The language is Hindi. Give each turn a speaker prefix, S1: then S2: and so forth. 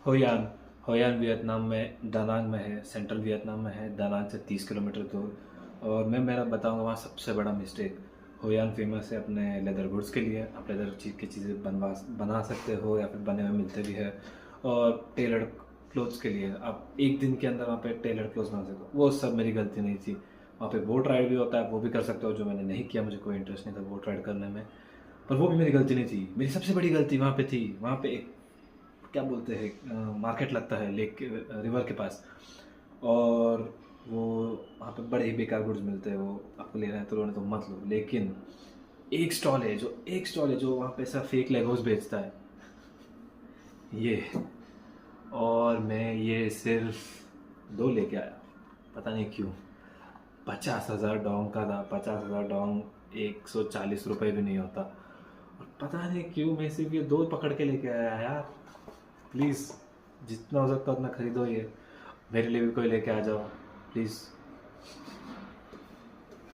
S1: होयान होयान वियतनाम में दानांग में है, सेंट्रल वियतनाम में है, दानांग से 30 किलोमीटर दूर। और मैं मेरा बताऊंगा वहाँ सबसे बड़ा मिस्टेक। होयान फेमस है अपने लेदर गुड्स के लिए। आप लेदर चीज़ की चीज़ें बना सकते हो या फिर बने हुए मिलते भी है। और टेलर्ड क्लोथ्स के लिए आप एक दिन के अंदर वहाँ पे टेलर्ड क्लोथ्स बना सकते हो। वो सब मेरी गलती नहीं थी। वहाँ पे बोट राइड भी होता है, वो भी कर सकते हो, जो मैंने नहीं किया, मुझे कोई इंटरेस्ट नहीं था बोट राइड करने में। पर वो भी मेरी गलती नहीं थी। मेरी सबसे बड़ी गलती वहाँ पे थी, वहाँ पे एक क्या बोलते हैं मार्केट लगता है लेक के रिवर के पास। और वो वहाँ पे बड़े ही बेकार गुड्स मिलते हैं। वो आपको लेना है तो लोने तो मत लो, लेकिन एक स्टॉल है जो वहाँ पे ऐसा फेक लेगोस बेचता है ये। और मैं ये सिर्फ दो लेके आया, पता नहीं क्यों। 50,000 डोंग का था। 50,000 डोंग 140 रुपये भी नहीं होता। और पता नहीं क्यों मैं सिर्फ ये दो पकड़ के लेके आया यार। प्लीज़ जितना हो सकता है उतना खरीदो ये। मेरे लिए भी कोई लेके आ जाओ प्लीज़।